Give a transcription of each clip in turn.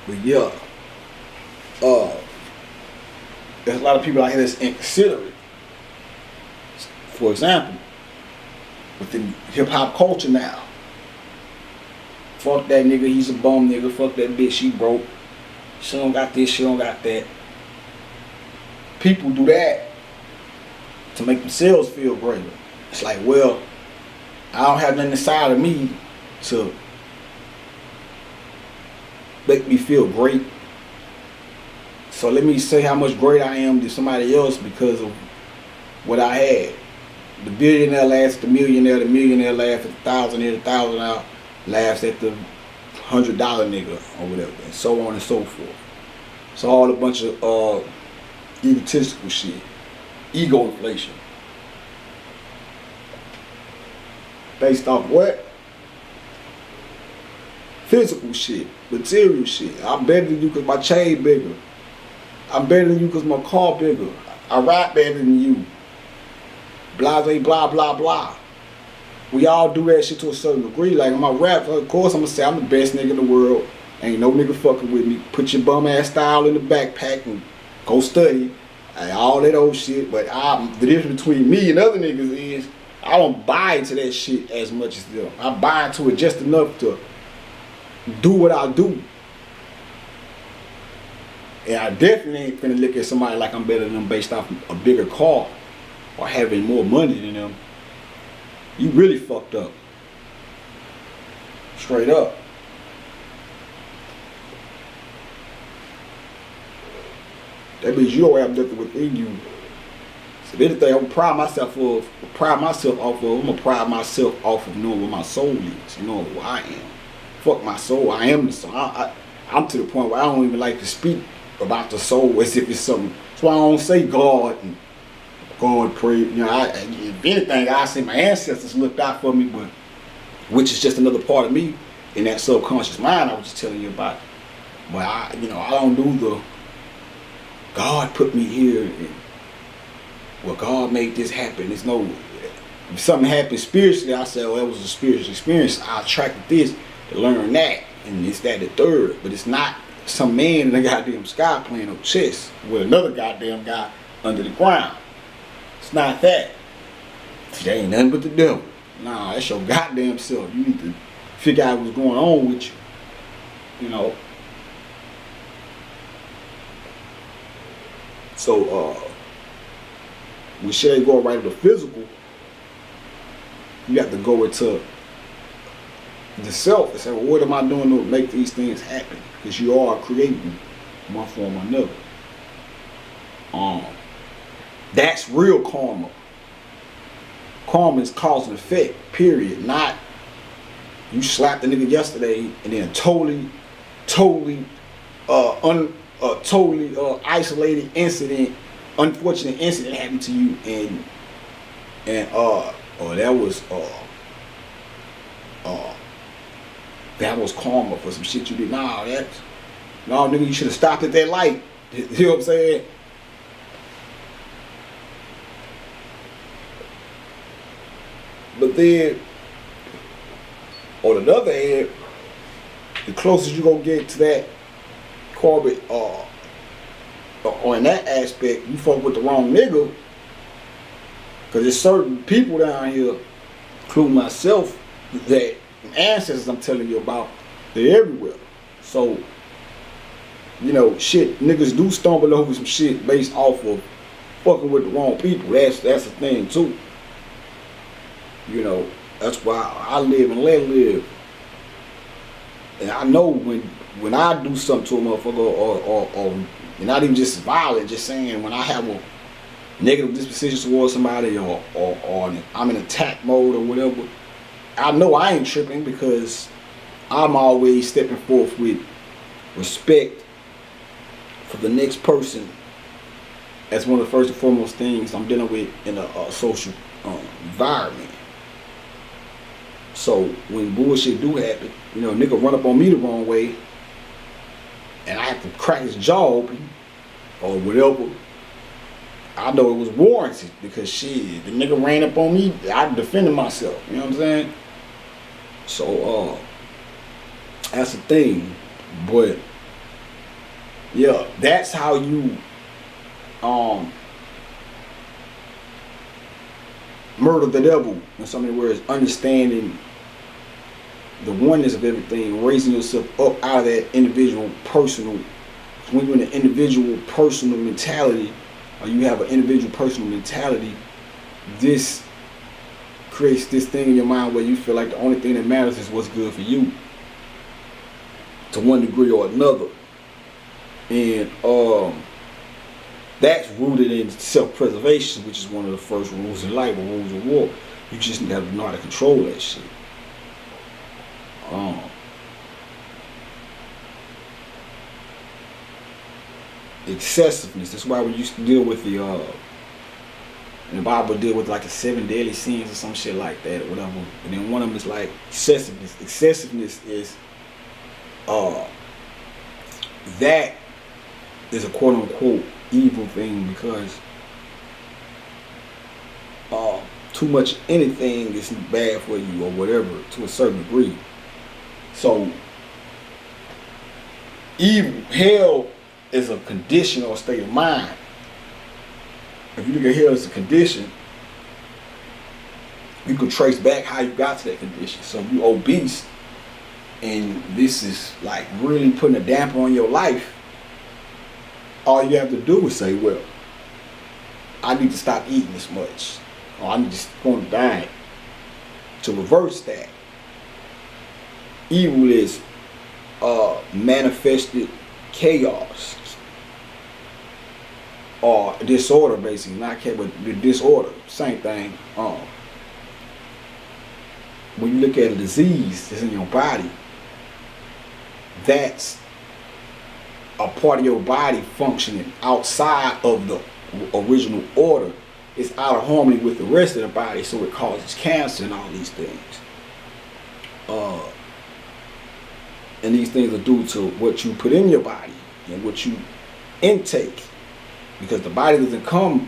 But yeah, there's a lot of people out here that's inconsiderate. For example, within hip hop culture now, fuck that nigga, he's a bum nigga. Fuck that bitch, she broke. She don't got this, she don't got that. People do that to make themselves feel greater. It's like, well, I don't have nothing inside of me to make me feel great. So let me say how much greater I am than somebody else because of what I had. The billionaire laughs at the millionaire laughs at the $1,000 laughs at the $100 nigga or whatever, and so on and so forth. It's all a bunch of egotistical shit. Ego inflation. Based off what? Physical shit. Material shit. I'm better than you because my chain bigger. I'm better than you because my car bigger. I rap better than you. Blase, blah, blah, blah. We all do that shit to a certain degree. Like in my rap, of course I'm going to say I'm the best nigga in the world. Ain't no nigga fucking with me. Put your bum ass style in the backpack and go study. All that old shit. But the difference between me and other niggas is I don't buy into that shit as much as them. I buy into it just enough to do what I do. And I definitely ain't finna look at somebody like I'm better than them based off a bigger car or having more money than them. You really fucked up. Straight up. That means you don't have nothing within you. So anything I'm gonna pride myself off of, I'm gonna pride myself off of knowing what my soul is, knowing who I am. Fuck my soul, I am the soul. I'm to the point where I don't even like to speak about the soul as if it's something. That's why I don't say God and God pray. You know, if anything, I say my ancestors looked out for me, but which is just another part of me in that subconscious mind I was just telling you about. But I don't do the God put me here and well, God made this happen. There's no, if something happens spiritually, I say, oh, that was a spiritual experience. I attracted this to learn that, and it's that the third. But it's not some man in the goddamn sky playing no chess with another goddamn guy under the ground. It's not that. That ain't nothing but the devil. Nah, that's your goddamn self. You need to figure out what's going on with you. You know. So, we should go right to the physical. You have to go into the self and say, well, what am I doing to make these things happen? Because you are creating one form or another. That's real karma. Karma is cause and effect, period. Not you slapped the nigga yesterday and then totally isolated incident, unfortunate incident happened to you, and that was karma for some shit you did. No, nigga, you should have stopped at that light. You know what I'm saying? But then, on the other hand, the closest you gonna get to that karma, or in that aspect, you fuck with the wrong nigga. Cause there's certain people down here, including myself, that ancestors I'm telling you about, they're everywhere. So, you know, shit, niggas do stumble over some shit based off of fucking with the wrong people. That's a thing too. You know, that's why I live and let live. And I know when I do something to a motherfucker or not even just violent, just saying when I have a negative disposition towards somebody or I'm in attack mode or whatever, I know I ain't tripping because I'm always stepping forth with respect for the next person. That's one of the first and foremost things I'm dealing with in a social environment. So when bullshit do happen, you know, a nigga run up on me the wrong way and I have to crack his jaw open or whatever, I know it was warranted because shit, the nigga ran up on me, I defended myself, you know what I'm saying? So that's the thing. But Yeah, that's how you murder the devil, in so many words, understanding the oneness of everything, raising yourself up out of that individual personal. When you're in an individual personal mentality, or you have an individual personal mentality, this creates this thing in your mind where you feel like the only thing that matters is what's good for you, to one degree or another. And that's rooted in self-preservation, which is one of the first rules in life, or rules of war. You just have to know how to control that shit. Excessiveness. That's why we used to deal with the in the Bible deal with like the 7 deadly sins or some shit like that or whatever. And then one of them is like excessiveness. Excessiveness is that is a quote unquote evil thing, because too much anything is bad for you or whatever to a certain degree. So evil, hell is a condition or a state of mind. If you look at hell as a condition, you can trace back how you got to that condition. So if you're obese and this is like really putting a damper on your life, all you have to do is say, well, I need to stop eating this much, or I need to go on a diet to reverse that. Evil is manifested chaos or disorder, basically. Not chaos, but the disorder, same thing. When you look at a disease that's in your body, that's a part of your body functioning outside of the original order. It's out of harmony with the rest of the body, so it causes cancer and all these things. And these things are due to what you put in your body and what you intake, because the body doesn't come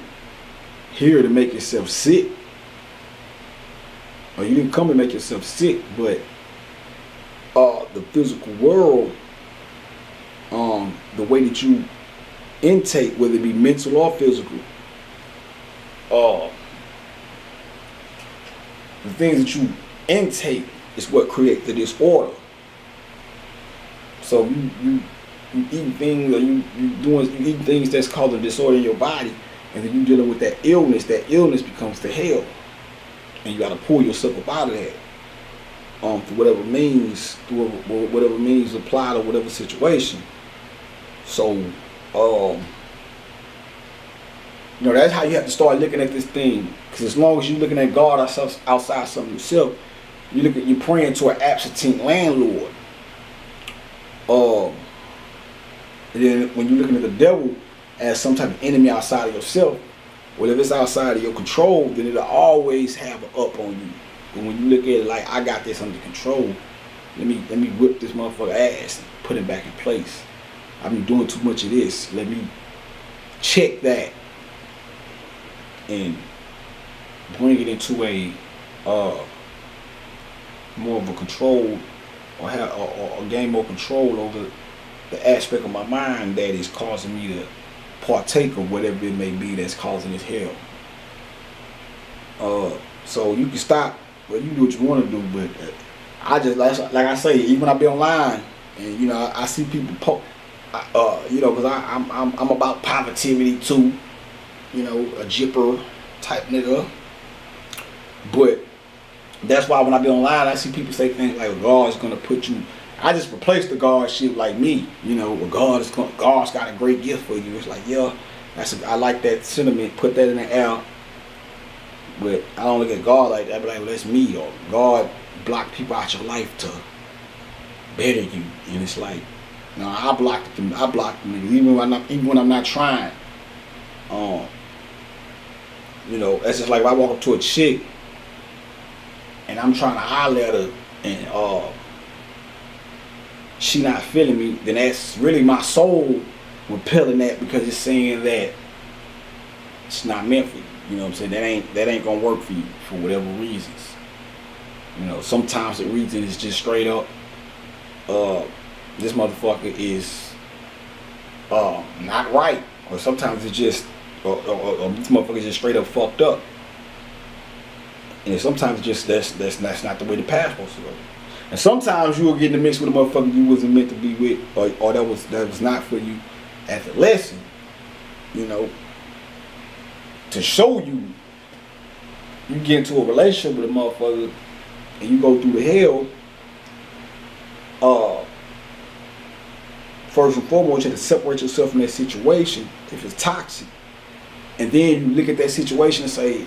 here to make itself sick, or you didn't come to make yourself sick, but the physical world, the way that you intake, whether it be mental or physical, the things that you intake is what creates the disorder. So you eat things, or you eat things that's causing disorder in your body, and then you dealing with that illness becomes the hell, and you got to pull yourself up out of that, through whatever means applied or whatever situation. So that's how you have to start looking at this thing. Because as long as you're looking at God outside something yourself, you're praying to an absentee landlord. And then when you're looking at the devil as some type of enemy outside of yourself, well, if it's outside of your control, then it'll always have an up on you. But when you look at it like, I got this under control, let me whip this motherfucker ass and put it back in place. I've been doing too much of this. Let me check that and bring it into a more of a control, or gain more control over the aspect of my mind that is causing me to partake of whatever it may be that's causing this hell. So you can stop, well, you do what you want to do, but I just, like I say, even when I be online and I see people poke, because I'm about positivity too, a jipper type nigga. But that's why when I be online, I see people say things like, God's gonna put you. I just replace the God shit like me, well, God's got a great gift for you. It's like, yeah, I like that sentiment. Put that in the air. But I don't look at God like that. I be like, well, that's me, or God blocked people out your life to better you. And it's like, no, I blocked them even when I'm not trying. That's just like if I walk up to a chick and I'm trying to holler at her and she not feeling me, then that's really my soul repelling that, because it's saying that it's not meant for you. You know what I'm saying? That ain't gonna work for you for whatever reasons. Sometimes the reason is just straight up, this motherfucker is not right, or sometimes it's just, or this motherfucker's just straight up fucked up. And sometimes it's just that's not the way the path's supposed to go. And sometimes you will get in the mix with a motherfucker you wasn't meant to be with, or that was not for you as a lesson, you know, to show you. You get into a relationship with a motherfucker and you go through the hell. First and foremost, you have to separate yourself from that situation if it's toxic. And then you look at that situation and say,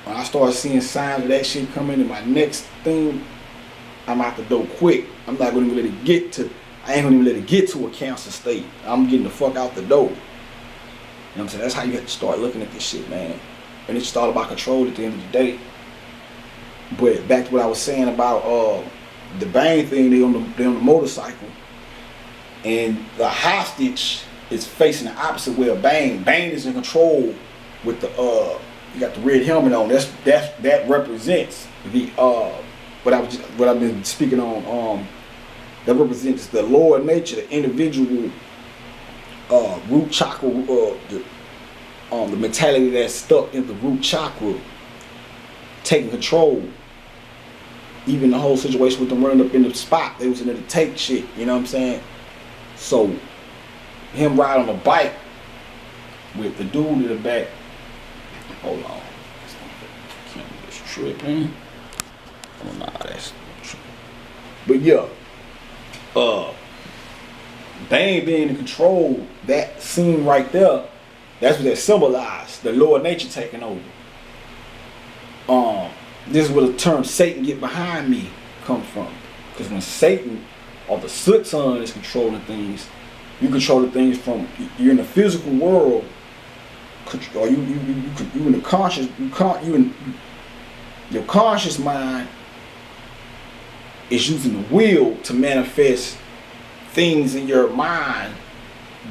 when I start seeing signs of that shit coming in my next thing, I'm out the door quick. I'm not gonna let it get to, I ain't gonna even let it get to a cancer state. I'm getting the fuck out the door. You know what I'm saying? That's how you have to start looking at this shit, man. And it's just all about control at the end of the day. But back to what I was saying about the Bane thing, they on the motorcycle. And the hostage is facing the opposite way of Bane. Bane is in control with the you got the red helmet on. That represents the what I've been speaking on. That represents the lower nature, the individual root chakra, the mentality that's stuck in the root chakra, taking control. Even the whole situation with them running up in the spot, they was in there to take shit. You know what I'm saying? So him riding on a bike with the dude in the back. Hold on. It's tripping. Oh nah, that's tripping. But yeah. Bane being in control, that scene right there, that's what that symbolized. The lower nature taking over. This is where the term Satan get behind me come from. Because when Satan or the Satan is controlling things, you controlling things from, you're in the physical world, or you in the conscious, your conscious mind is using the will to manifest things in your mind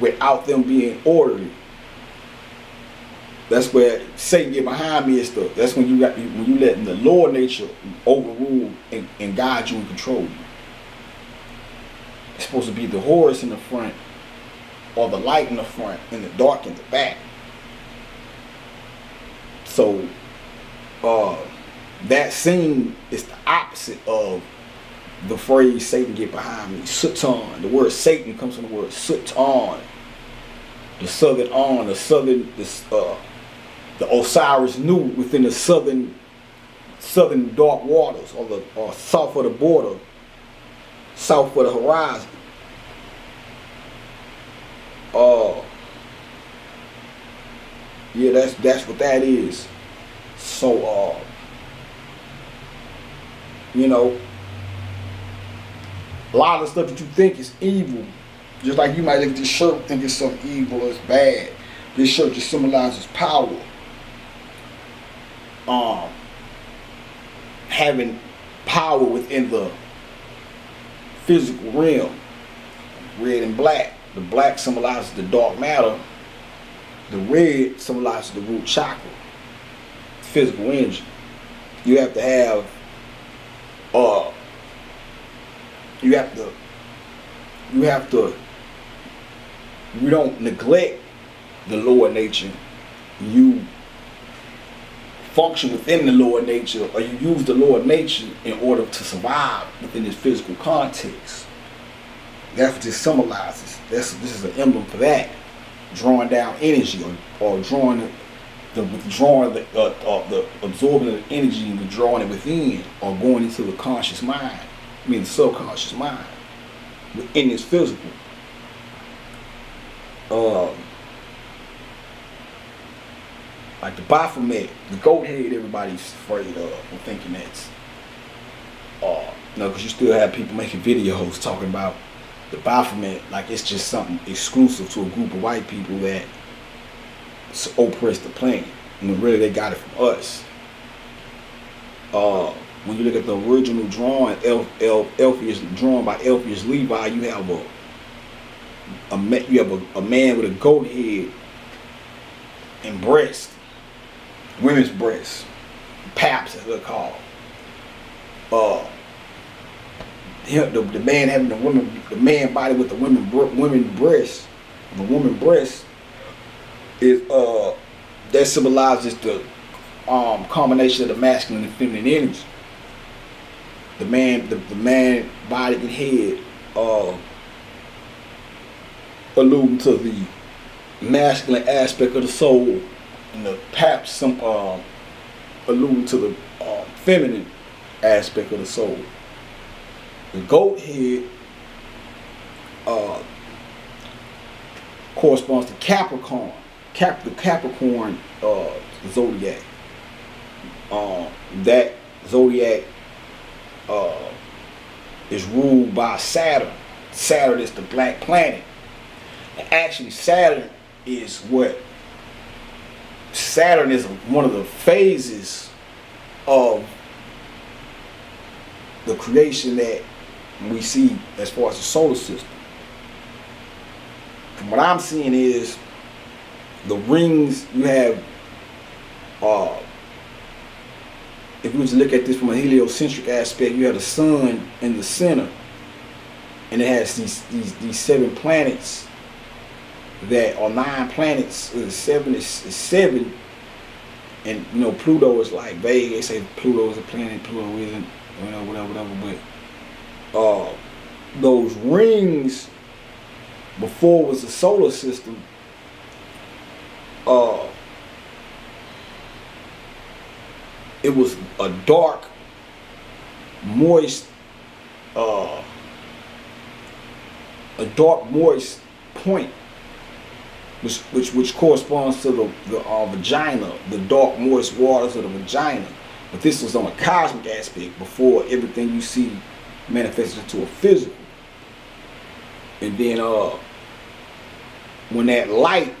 without them being ordered. That's where Satan get behind me. That's when you letting the lower nature overrule and guide you and control you. It's supposed to be the Horus in the front, or the light in the front and the dark in the back. So that scene is the opposite of the phrase Satan get behind me. Satan. The word Satan comes from the word Satan. The southern on, the Osiris Nu within the southern dark waters, or south of the border, south of the horizon. Yeah, that's what that is. So you know, a lot of the stuff that you think is evil, just like you might look at this shirt and think it's something evil or it's bad, this shirt just symbolizes power. Having power within the physical realm. Red and black. The black symbolizes the dark matter. The red symbolizes the root chakra, physical energy. You have to have you don't neglect the lower nature. You function within the lower nature, or you use the lower nature in order to survive within this physical context. That's what this symbolizes. This is an emblem for that. Drawing down energy, or drawing the absorbing of the energy and drawing it within, or going into the conscious mind, the subconscious mind, within this physical. Like the Baphomet, the goat head, everybody's afraid of, and thinking that's, because you still have people making videos talking about the Baphomet like it's just something exclusive to a group of white people that oppress the planet. When really they got it from us. When you look at the original drawing, drawn by Alpheus Levi, you have a man with a goat head and breast, women's breasts, paps as they're called. the man having the man body with the women breast, the woman breast is that symbolizes the combination of the masculine and feminine energy. The man body and head alluding to the masculine aspect of the soul, and perhaps some alluding to the feminine aspect of the soul. The goat head corresponds to Capricorn, the Capricorn zodiac. That zodiac is ruled by Saturn. Saturn is the black planet. And actually, Saturn is one of the phases of the creation that we see as far as the solar system. From what I'm seeing is the rings you have. If we was to look at this from a heliocentric aspect, you have the sun in the center, and it has these 7 planets that are 9 planets. 7 is 7, and you know Pluto is like vague. They say Pluto is a planet, Pluto isn't, whatever. But those rings before it was a solar system. It was a dark, moist, point, which corresponds to the vagina, the dark, moist waters of the vagina. But this was on a cosmic aspect before everything you see manifested into a physical. And then when that light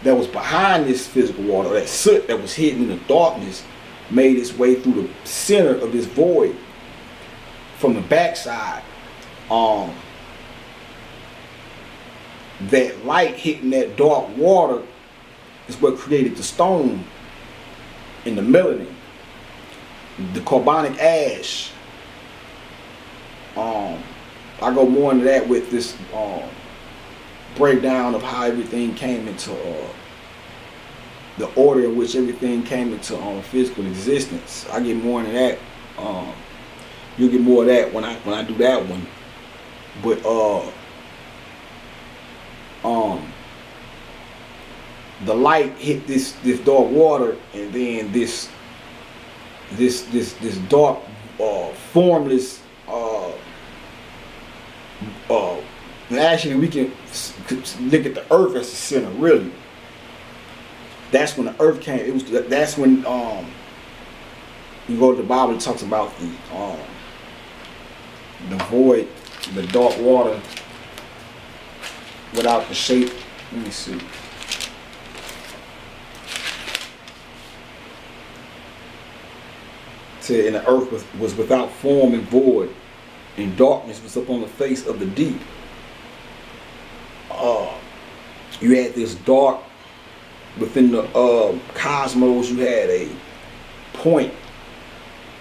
that was behind this physical water, that soot that was hidden in the darkness, made its way through the center of this void from the backside, that light hitting that dark water is what created the stone and the melanin, the carbonic ash. I go more into that with this breakdown of how everything came into the order in which everything came into physical existence. I get more into that. You'll get more of that when I do that one. But the light hit this dark water, and then this dark formless and actually we can look at the earth as the center, really. That's when the earth came. That's when you go to the Bible, it talks about the void, the dark water without the shape. Let me see. And the earth was without form and void, and darkness was upon the face of the deep. You had this dark within the cosmos. You had a point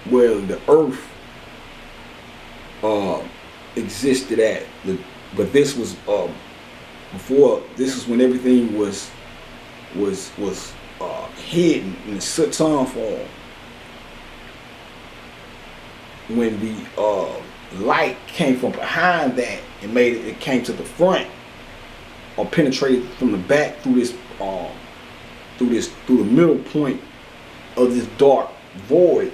where the earth existed at, but this was before. This is when everything was hidden in the Satan form. When the light came from behind that and it came to the front, or penetrated from the back through the middle point of this dark void,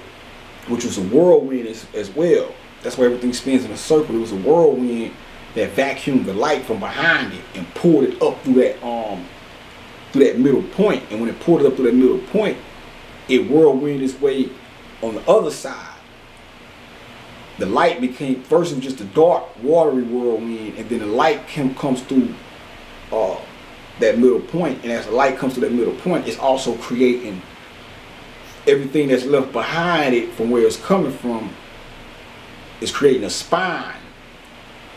which was a whirlwind as well. That's why everything spins in a circle. It was a whirlwind that vacuumed the light from behind it and pulled it up through that middle point. And when it pulled it up through that middle point, it whirlwind its way on the other side. The light became, first it was just a dark, watery whirlwind, and then the light comes through that middle point. And as the light comes to that middle point, it's also creating everything that's left behind it from where it's coming from. It's creating a spine,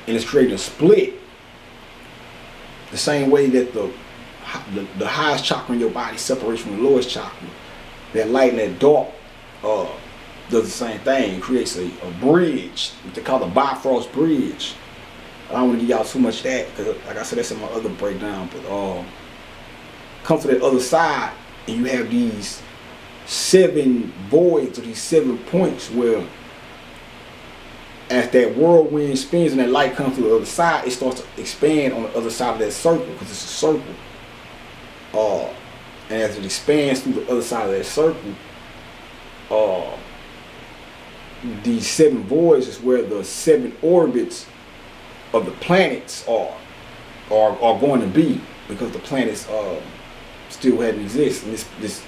and it's creating a split. The same way that the highest chakra in your body separates from the lowest chakra. That light and that dark does the same thing. It creates a bridge, what they call the Bifrost bridge. I don't want to give y'all too much of that because, like I said, that's in my other breakdown. But come to that other side, and you have these 7 voids or these 7 points where, as that whirlwind spins and that light comes to the other side, it starts to expand on the other side of that circle because it's a circle. And as it expands through the other side of that circle, these 7 voids is where the 7 orbits of the planets are going to be, because the planets still hadn't existed. And this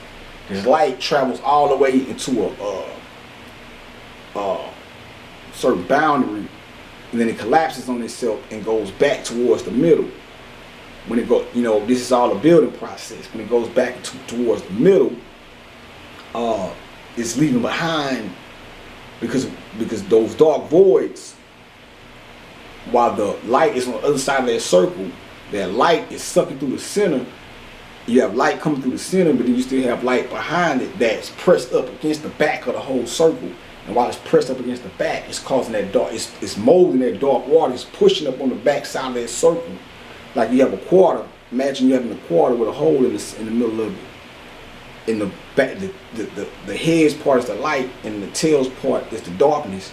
light travels all the way into a certain boundary, and then it collapses on itself and goes back towards the middle. When it goes, this is all a building process. When it goes back towards the middle, it's leaving behind, because those dark voids, while the light is on the other side of that circle, that light is sucking through the center. You have light coming through the center, but then you still have light behind it that's pressed up against the back of the whole circle. And while it's pressed up against the back, it's causing that dark, it's molding that dark water. It's pushing up on the back side of that circle. Like you have a quarter. Imagine you having a quarter with a hole in the middle of it. In the back, the heads part is the light, and the tails part is the darkness.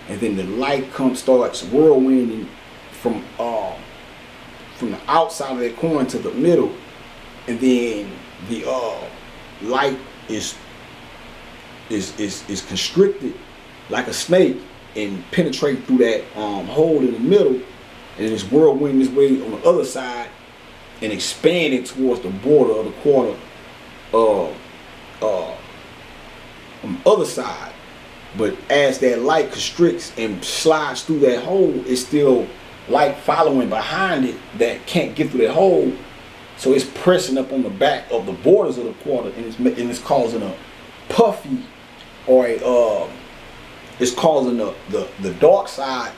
And then the light starts whirlwinding from the outside of that coin to the middle, and then the light is constricted like a snake and penetrate through that hole in the middle, and it's whirlwinding its way on the other side and expanding towards the border of the quarter on the other side. But as that light constricts and slides through that hole, it's still light following behind it that can't get through that hole. So it's pressing up on the back of the borders of the quarter, and it's causing a puffy, or it's causing the dark side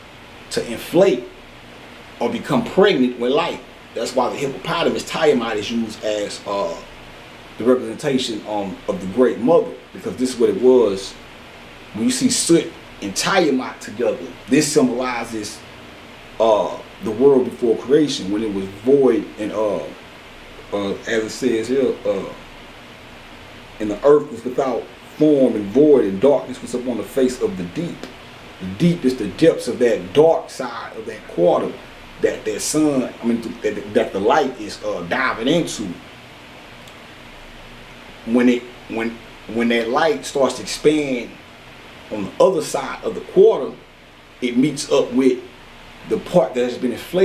to inflate or become pregnant with light. That's why the hippopotamus Tiamat is used as the representation of the Great Mother, because this is what it was. When you see Soot and Tiamat together, this symbolizes the world before creation, when it was void, and as it says here, and the earth was without form and void, and darkness was upon the face of the deep. The deep is the depths of that dark side of that quarter that that the light is diving into. When that light starts to expand on the other side of the quarter, it meets up with the part that has been inflated.